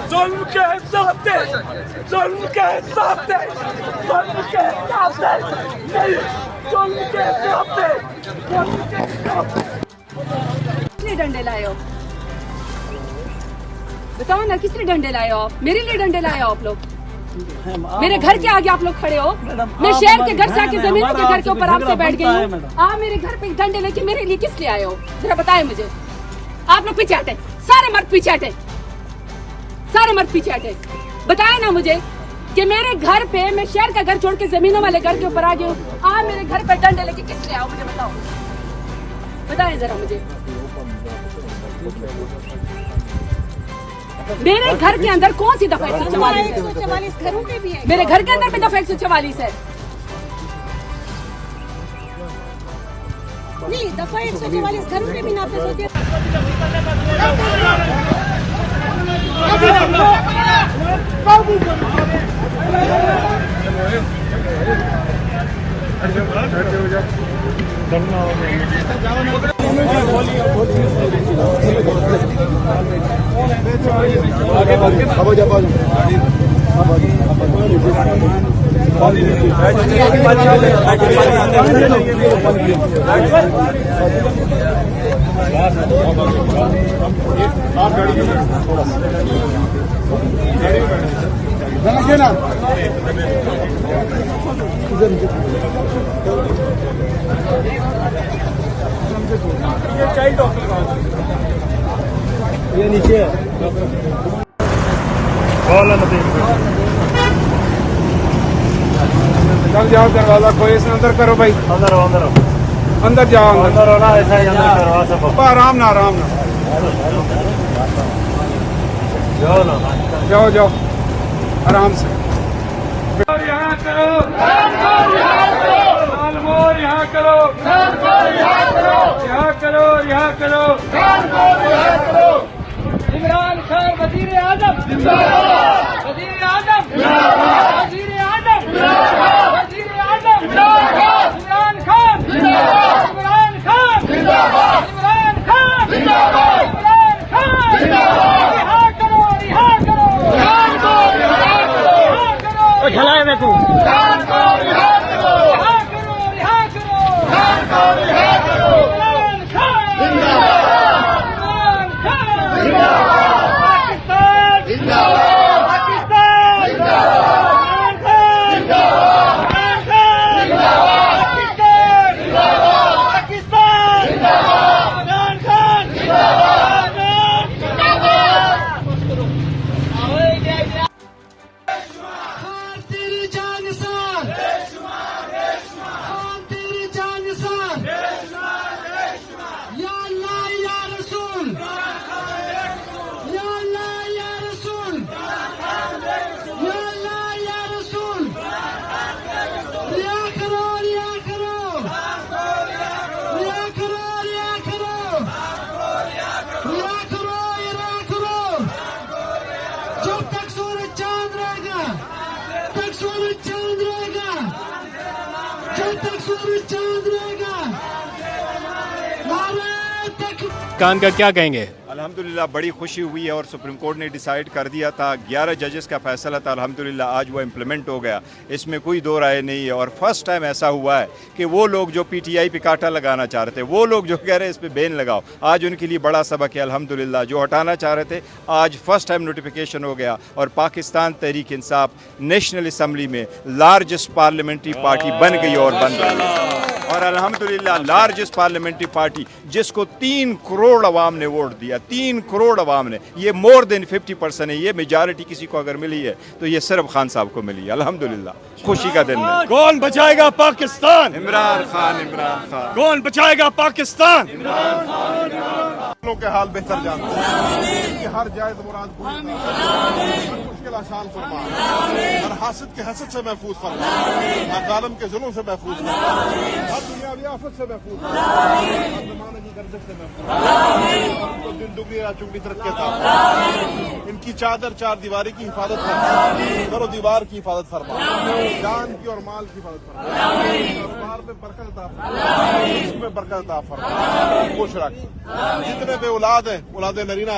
जुल्म के हिसाब से, जुल्म के हिसाब से, जुल्म के हिसाब से, नहीं, जुल्म के हिसाब से, जुल्म के हिसाब से। किसने डंडे लाए हो? बताओ ना, किसने डंडे लाए हो आप? मेरे लिए डंडे लाए हो आप लोग? मेरे घर के आगे आप लोग खड़े हो? मैं शहर के घर से आके जमीनों के घर के ऊपर आपसे बैठ गई हूँ। आप मेरे घर पे डंडे लेके मेरे लिए किस लिए आए हो? जरा बताएं मुझे। आप लोग पीछे हटे, सारे मर्द पीछे हटे, सारे मर्द पीछे हटे। बताएं ना मुझे कि मेरे घर पे, मैं शहर का घर छोड़ के जमीनों वाले घर के ऊपर आ गई हूँ। आप मेरे घर पे डंडे लेके किस लिए आओ? मुझे बताओ, बताएं जरा मुझे। मेरे घर के अंदर कौन सी दफा 144 घरों पे भी है? मेरे घर के अंदर भी दफा 144 है। नहीं, दफा 144 घरों पे भी नाफिज होती है। ये नीचे है। चल जाओ, दरवाजा कोई इसने अंदर करो भाई। अंदर आओ, अंदर आओ, अंदर जाओ, अंदर हो ना, ऐसा ही अंदर करो। सब आराम ना, आराम ना, जाओ ना, जाओ जाओ आराम से। यहाँ करो, यहाँ करो, यहाँ करो, यहाँ करो। इमरान खान वजीर आजम, वजीर आजम, वजीर आजम, वजीर आजम, इमरान खान, इमरान खान, इमरान खान, इमरान खान, रिहा करो, रिहा करो, रिहा करो, झलाए में तू, रिहा करो, रिहा करो, रिहा करो, रिहा करो, इमरान खान, इमरान खान, पाकिस्तान जिंदाबाद, पाकिस्तान जिंदाबाद, इमरान खान जिंदाबाद, पाकिस्तान जिंदाबाद, पाकिस्तान जिंदाबाद, इमरान खान जिंदाबाद, खान तेरी जान निसार, खान तेरी जान निसार, या अल्लाह या रसूल, या अल्लाह या रसूल, या अल्लाह या रसूल, रिया करो, रिया करो, रिया करो, रिया करो, रिया करो, रिया करो। जब तक सूरज चांद रहेगा, तक सूरज चांद रहेगा, जब तक सूरज चांद रहेगा, नारे तक। कान का क्या कहेंगे? अल्हम्दुलिल्लाह बड़ी खुशी हुई है और सुप्रीम कोर्ट ने डिसाइड कर दिया था, 11 जजेस का फैसला था, अल्हम्दुलिल्लाह आज वो इम्प्लीमेंट हो गया, इसमें कोई दो राय नहीं है। और फर्स्ट टाइम ऐसा हुआ है कि वो लोग जो पीटीआई पे कांटा लगाना चाह रहे थे, वो लोग जो कह रहे हैं इस पे बैन लगाओ, आज उनके लिए बड़ा सबक है अल्हम्दुलिल्लाह। जो हटाना चाह रहे थे, आज फर्स्ट टाइम नोटिफिकेशन हो गया और पाकिस्तान तहरीक इंसाफ नेशनल असम्बली में लार्जेस्ट पार्लियामेंट्री पार्टी बन गई और बन रही है। और अल्हम्दुलिल्लाह लार्जेस्ट पार्लियामेंट्री पार्टी जिसको 3 करोड़ अवाम ने वोट दिया, 3 करोड़ अवाम ने, ये मोर देन 50% है। ये मेजॉरिटी किसी को अगर मिली है तो ये सिर्फ खान साहब को मिली है। अल्हम्दुलिल्लाह खुशी का दिन है। कौन बचाएगा पाकिस्तान? इमरान खान, इमरान खान। कौन बचाएगा पाकिस्तान? लोग के हाल बेहतर जानते हैं, हर जायज़ मुराद पूरी हर मुश्किल आसान फरमा, हर हासिद के हसद से महफूज फरमा, हर जालिम के जुल्म से महफूज फरमा, हर दुनियावी आफत से महफूज फरमा, हर ज़माने की गर्दिश से महफूज फरमा, उनको दिन दुगनी रात चौगनी तरक्की अता फरमा, इनकी चादर चार दीवारी की हिफाजत फरमा, दरो दीवार की हिफाजत फरमा, जान की और माल की हिफाजत फरमा, कारोबार में बरकत अता फरमा, इसमें बरकत अता फरमा, खुश रख। जितने बे औलाद हैं, औलाद नरीना